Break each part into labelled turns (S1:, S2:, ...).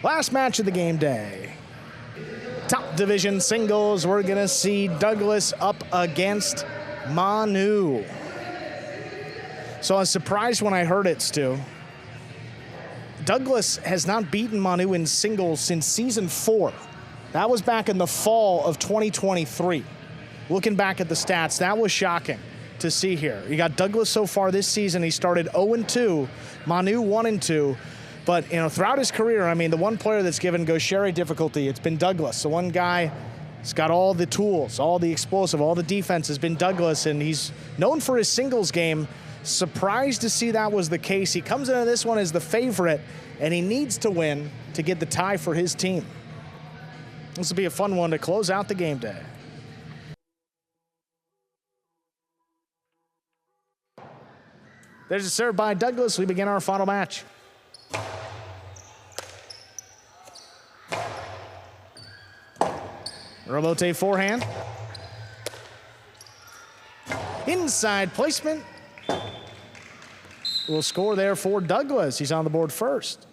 S1: Last match of the game day. Top division singles, we're gonna see Douglas up against Manu. So I was surprised when I heard it, Stu. Douglas has not beaten Manu in singles since season 4. That was back in the fall of 2023. Looking back at the stats, that was shocking to see here. You got Douglas so far this season. He started 0-2, Manu 1-2. But throughout his career, I mean, the one player that's given Gaucheri difficulty, it's been Douglas. The one guy has got all the tools, all the explosive, all the defense has been Douglas, and he's known for his singles game. Surprised to see that was the case. He comes into this one as the favorite, and he needs to win to get the tie for his team. This will be a fun one to close out the game day. There's a serve by Douglas. We begin our final match. Robote forehand. Inside placement. Will score there for Douglas. He's on the board first.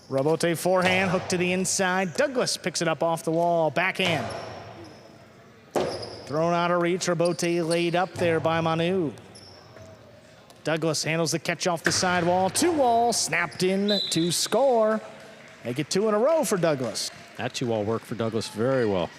S1: Robote forehand, hook to the inside. Douglas picks it up off the wall, backhand. Thrown out of reach, Robote laid up there by Manu. Douglas handles the catch off the sidewall, 2-wall, snapped in to score. Make it 2 in a row for Douglas.
S2: That 2-wall worked for Douglas very well.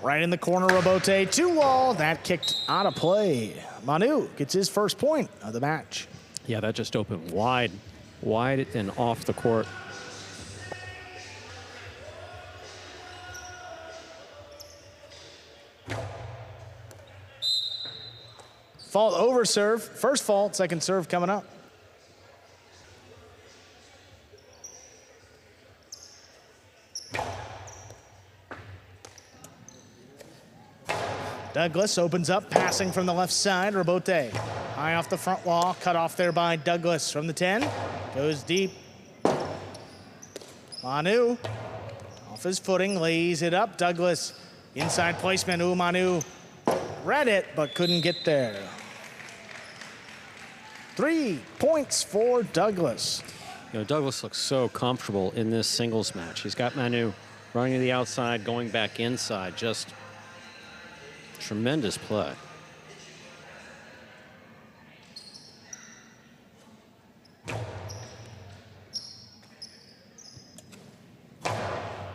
S1: Right in the corner, Robote, 2-wall. That kicked out of play. Manu gets his first point of the match.
S2: Yeah, that just opened wide and off the court.
S1: Fault over serve. First fault, second serve coming up. Douglas opens up, passing from the left side. Robote high off the front wall, cut off there by Douglas from the 10. Goes deep. Manu off his footing, lays it up. Douglas inside placement. Ooh, Manu read it, but couldn't get there. 3 points for Douglas.
S2: Douglas looks so comfortable in this singles match. He's got Manu running to the outside, going back inside. Just tremendous play.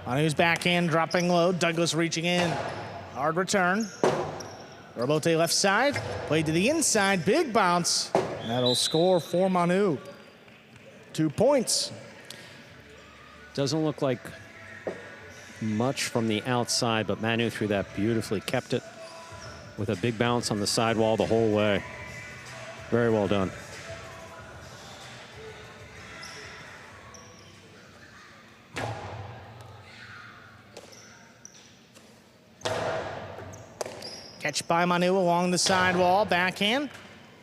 S1: Manu's backhand dropping low. Douglas reaching in. Hard return. Robote left side. Played to the inside. Big bounce. That'll score for Manu. 2 points.
S2: Doesn't look like much from the outside, but Manu threw that beautifully. Kept it with a big bounce on the sidewall the whole way. Very well done.
S1: Catch by Manu along the sidewall, backhand.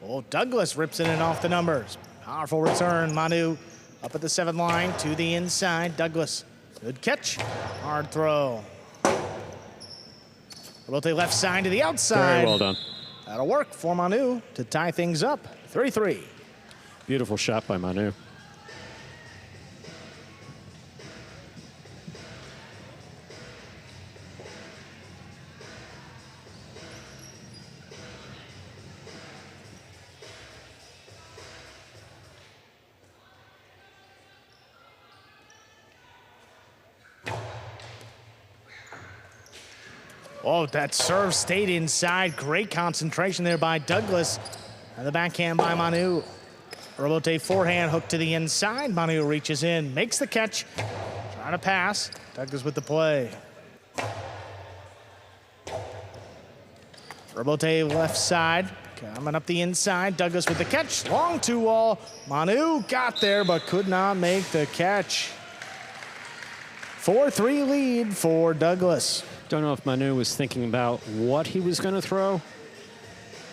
S1: Oh, Douglas rips it in off the numbers. Powerful return, Manu up at the 7 line to the inside. Douglas, good catch, hard throw. Robote left side to the outside.
S2: Very well done.
S1: That'll work for Manu to tie things up, 3-3.
S2: Beautiful shot by Manu.
S1: Oh, that serve stayed inside. Great concentration there by Douglas. And the backhand by Manu. Robote forehand, hook to the inside. Manu reaches in, makes the catch. Trying to pass. Douglas with the play. Robote left side. Coming up the inside, Douglas with the catch. Long 2-wall. Manu got there, but could not make the catch. 4-3 lead for Douglas.
S2: Don't know if Manu was thinking about what he was going to throw,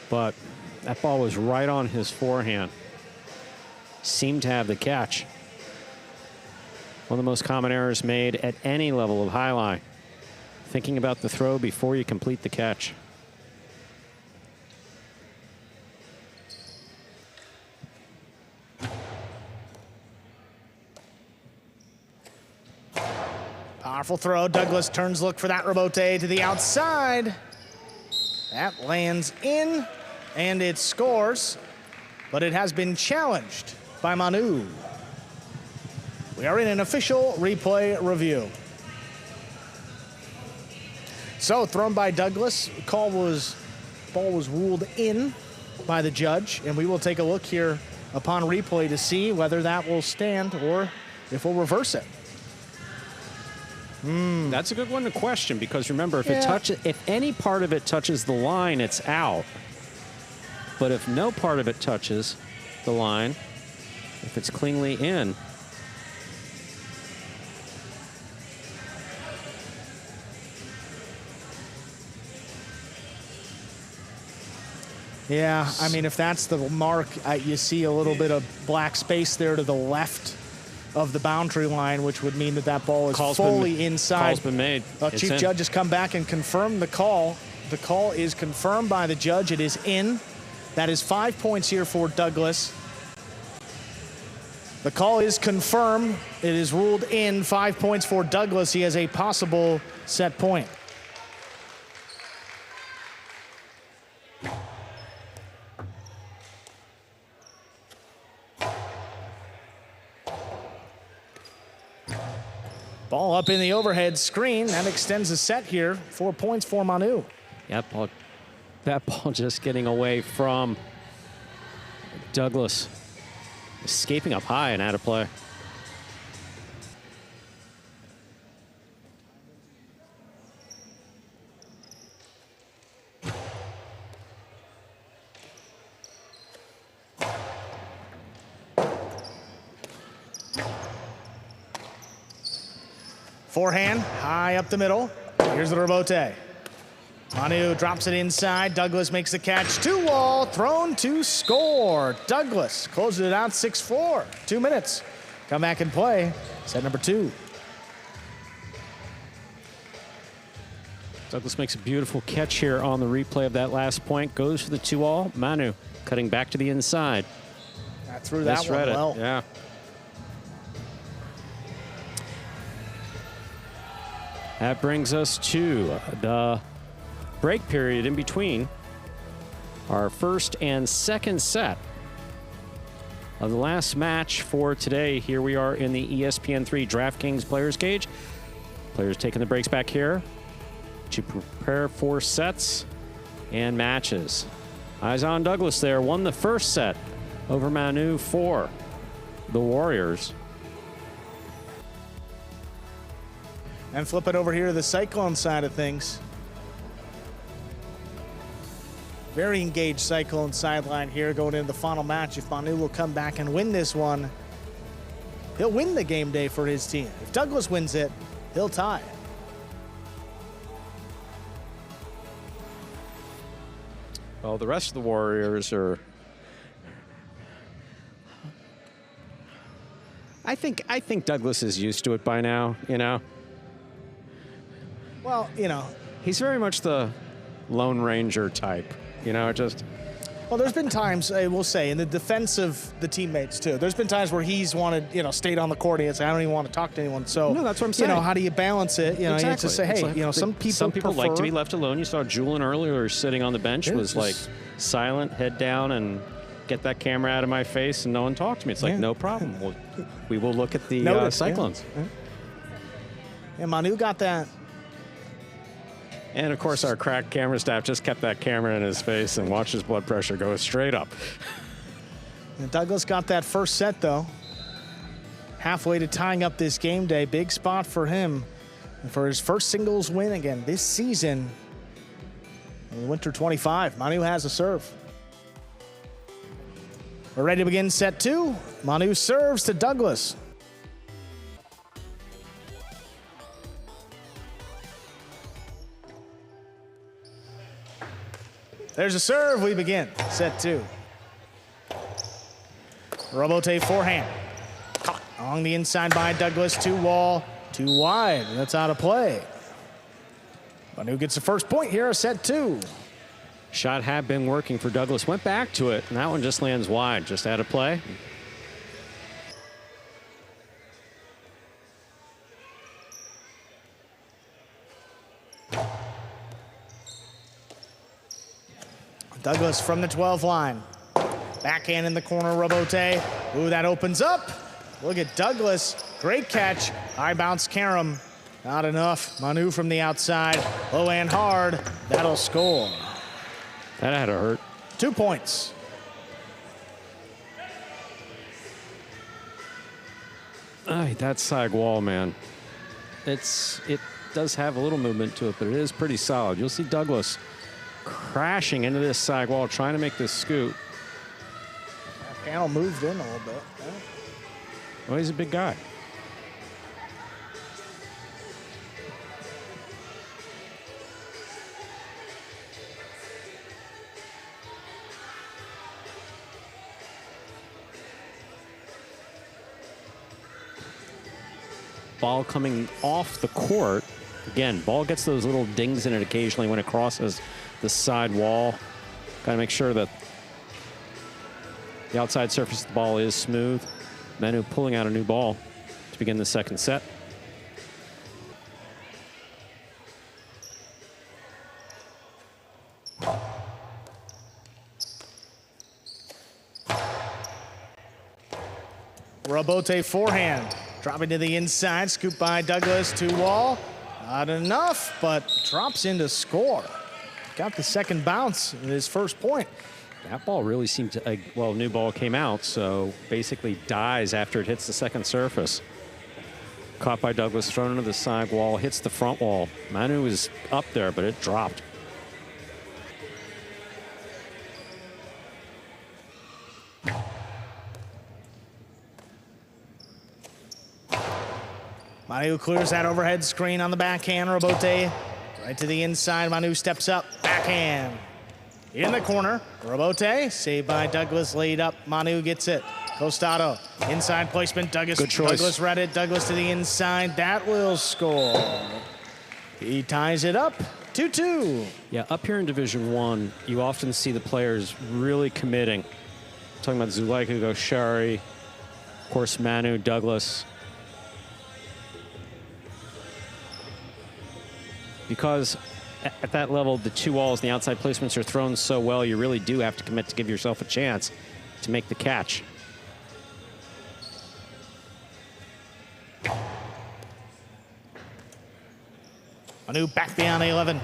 S2: but that ball was right on his forehand. Seemed to have the catch. One of the most common errors made at any level of highlight. Thinking about the throw before you complete the catch.
S1: Powerful throw. Douglas turns, look for that rebote to the outside. That lands in, and it scores, but it has been challenged by Manu. We are in an official replay review. So thrown by Douglas. Ball was ruled in by the judge, and we will take a look here upon replay to see whether that will stand or if we'll reverse it.
S2: That's a good one to question, because remember, if any part of it touches the line, it's out. But if no part of it touches the line, if it's cleanly in,
S1: yeah, I mean, if that's the mark, you see a little bit of black space there to the left of the boundary line, which would mean that that ball is fully inside.
S2: Call's been made.
S1: Chief Judge has come back and confirmed the call. The call is confirmed by the judge. It is in. That is 5 points here for Douglas. The call is confirmed. It is ruled in. 5 points for Douglas. He has a possible set point. Ball up in the overhead screen. That extends the set here. 4 points for Manu.
S2: Yep, that ball just getting away from Douglas. Escaping up high and out of play.
S1: Forehand, high up the middle. Here's the rebote. Manu drops it inside. Douglas makes the catch. 2-wall, thrown to score. Douglas closes it out 6-4. 2 minutes. Come back and play. Set number 2.
S2: Douglas makes a beautiful catch here on the replay of that last point. Goes for the 2-wall. Manu cutting back to the inside.
S1: I threw that one well.
S2: Yeah. That brings us to the break period in between our first and second set of the last match for today. Here we are in the ESPN3 DraftKings Players Cage. Players taking the breaks back here to prepare for sets and matches. Eyes on Douglas there. Won the first set over Manu for the Warriors.
S1: And flip it over here to the Cyclone side of things. Very engaged Cyclone sideline here going into the final match. If Manu will come back and win this one, he'll win the game day for his team. If Douglas wins it, he'll tie.
S2: Well, the rest of the Warriors are... I think Douglas is used to it by now, you know?
S1: Well, you know,
S2: he's very much the Lone Ranger type, you know, just...
S1: Well, there's been times, I will say, in the defense of the teammates, too. There's been times where he's wanted, you know, stayed on the court and say, I don't even want to talk to anyone. So,
S2: no, that's what I'm saying.
S1: You know, how do you balance it? You know,
S2: exactly.
S1: You have to say, hey, like, you know, some people
S2: like to be left alone. You saw Julian earlier sitting on the bench, was
S1: just
S2: like silent, head down, and get that camera out of my face, and no one talked to me. It's like, no problem. We will look at the Cyclones.
S1: Yeah. And Manu got that.
S2: And, of course, our crack camera staff just kept that camera in his face and watched his blood pressure go straight up.
S1: And Douglas got that first set, though. Halfway to tying up this game day. Big spot for him. And for his first singles win again this season. In Winter 25, Manu has a serve. We're ready to begin set 2. Manu serves to Douglas. There's a serve. We begin set 2. Robote forehand. Caught along the inside by Douglas. 2 wall, 2 wide. That's out of play. Manu gets the first point here, set 2.
S2: Shot had been working for Douglas. Went back to it, and that one just lands wide, just out of play.
S1: Douglas from the 12 line. Backhand in the corner, Robote. Ooh, that opens up. Look at Douglas. Great catch. High bounce, Karam. Not enough. Manu from the outside. Low and hard. That'll score.
S2: That had to hurt.
S1: 2 points.
S2: That side wall, man. It does have a little movement to it, but it is pretty solid. You'll see Douglas crashing into this side wall, trying to make this scoot.
S1: That panel moved in a little bit. Yeah.
S2: Well, he's a big guy. Ball coming off the court. Again, ball gets those little dings in it occasionally when it crosses the side wall. Got to make sure that the outside surface of the ball is smooth. Manu pulling out a new ball to begin the second set.
S1: Robote forehand. Dropping to the inside, scooped by Douglas, 2 wall. Not enough, but drops in to score. Got the second bounce in his first point.
S2: That ball really seemed to, well, new ball came out, so basically dies after it hits the second surface. Caught by Douglas, thrown into the side wall, hits the front wall. Manu is up there, but it dropped.
S1: Manu clears that overhead screen on the backhand. Robote right to the inside. Manu steps up. Backhand. In the corner. Robote saved by Douglas. Laid up. Manu gets it. Costado. Inside placement. Douglas.
S2: Good choice.
S1: Douglas read it. Douglas to the inside. That will score. He ties it up. 2-2.
S2: Yeah, up here in Division I, you often see the players really committing. I'm talking about Zuleika, Goshari, of course, Manu, Douglas. Because at that level, the 2 walls and the outside placements are thrown so well, you really do have to commit to give yourself a chance to make the catch.
S1: Manu back beyond 11.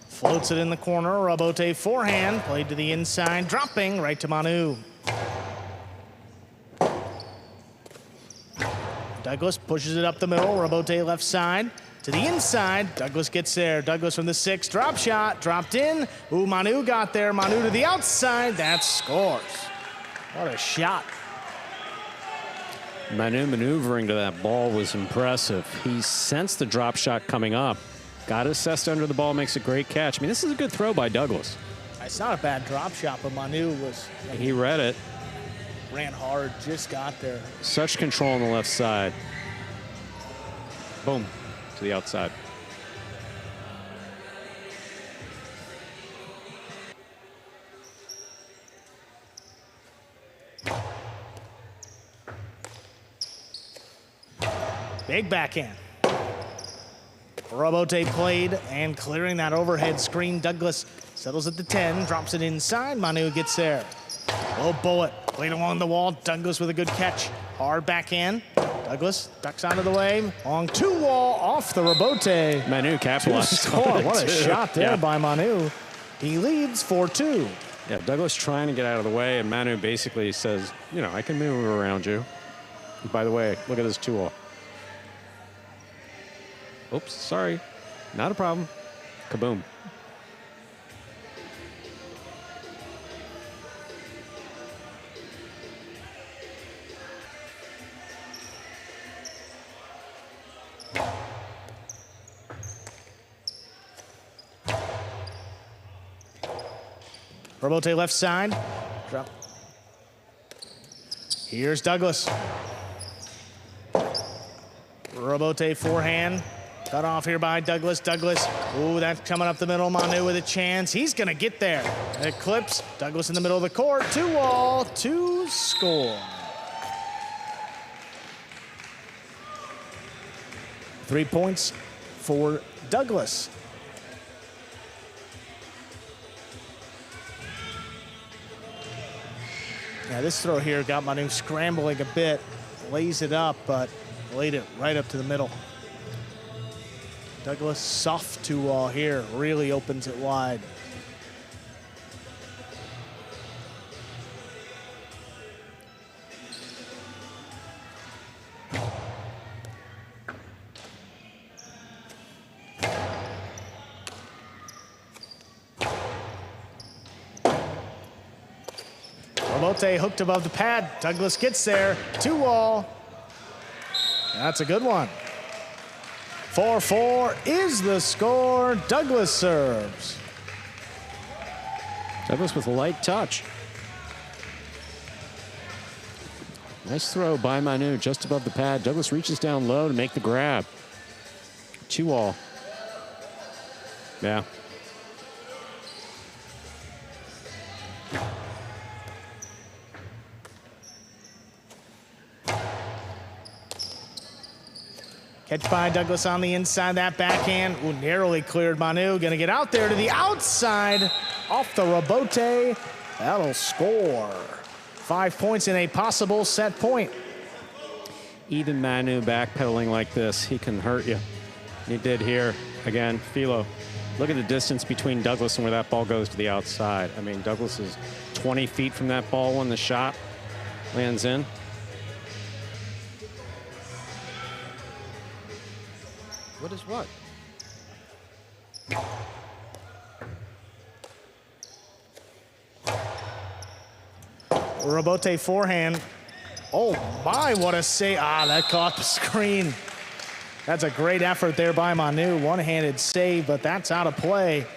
S1: Floats it in the corner. Robote forehand. Played to the inside. Dropping right to Manu. Douglas pushes it up the middle. Robote left side. To the inside, Douglas gets there. Douglas from the 6, drop shot, dropped in. Ooh, Manu got there. Manu to the outside, that scores. What a shot.
S2: Manu maneuvering to that ball was impressive. He sensed the drop shot coming up. Got assessed under the ball, makes a great catch. I mean, this is a good throw by Douglas.
S1: It's not a bad drop shot, but Manu was...
S2: He read it.
S1: Ran hard, just got there.
S2: Such control on the left side. Boom. To the outside.
S1: Big backhand. Robote played and clearing that overhead screen. Douglas settles at the 10, drops it inside. Manu gets there. Low bullet, played along the wall. Douglas with a good catch. Hard backhand. Douglas ducks out of the way. Long 2 wall off the Robote.
S2: Manu capitalized.
S1: Score. What a shot there by Manu. He leads 4-2.
S2: Yeah, Douglas trying to get out of the way, and Manu basically says, you know, I can move around you. And by the way, look at this 2 wall. Oops, sorry. Not a problem. Kaboom.
S1: Robote left side. Drop. Here's Douglas. Robote forehand. Cut off here by Douglas. Douglas, ooh, that's coming up the middle. Manu with a chance. He's gonna get there. Eclipse, Douglas in the middle of the court. 2-all, 2 score. 3 points for Douglas. Now this throw here got Manu scrambling a bit. Lays it up, but laid it right up to the middle. Douglas soft 2-all here, really opens it wide. Robote hooked above the pad. Douglas gets there. 2-all. That's a good one. 4-4 is the score. Douglas serves.
S2: Douglas with a light touch. Nice throw by Manu just above the pad. Douglas reaches down low to make the grab. 2-all. Yeah.
S1: Catch by Douglas on the inside, that backhand. Ooh, narrowly cleared Manu. Gonna get out there to the outside. Off the Robote. That'll score. 5 points in a possible set point.
S2: Even Manu backpedaling like this, he can hurt you. He did here. Again, Philo. Look at the distance between Douglas and where that ball goes to the outside. I mean, Douglas is 20 feet from that ball when the shot lands in.
S3: What is what?
S1: Robote forehand. Oh my, what a save. Ah, that caught the screen. That's a great effort there by Manu. One-handed save, but that's out of play.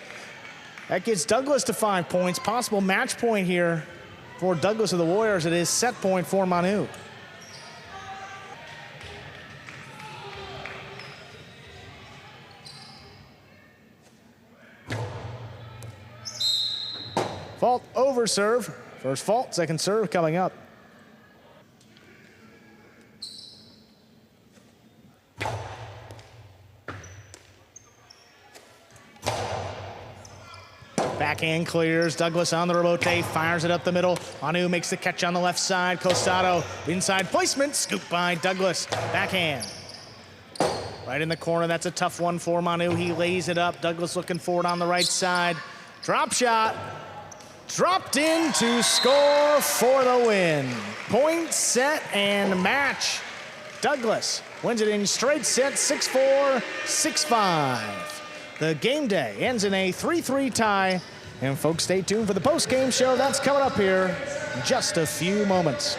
S1: That gets Douglas to 5 points. Possible match point here for Douglas of the Warriors. It is set point for Manu. Fault over serve. First fault, second serve coming up. Backhand clears. Douglas on the Robote, fires it up the middle. Manu makes the catch on the left side. Costado, inside placement, scooped by Douglas. Backhand. Right in the corner, that's a tough one for Manu. He lays it up. Douglas looking forward on the right side. Drop shot. Dropped in to score for the win. Point, set, and match. Douglas wins it in straight sets, 6-4, 6-5. The game day ends in a 3-3 tie. And folks, stay tuned for the post-game show. That's coming up here in just a few moments.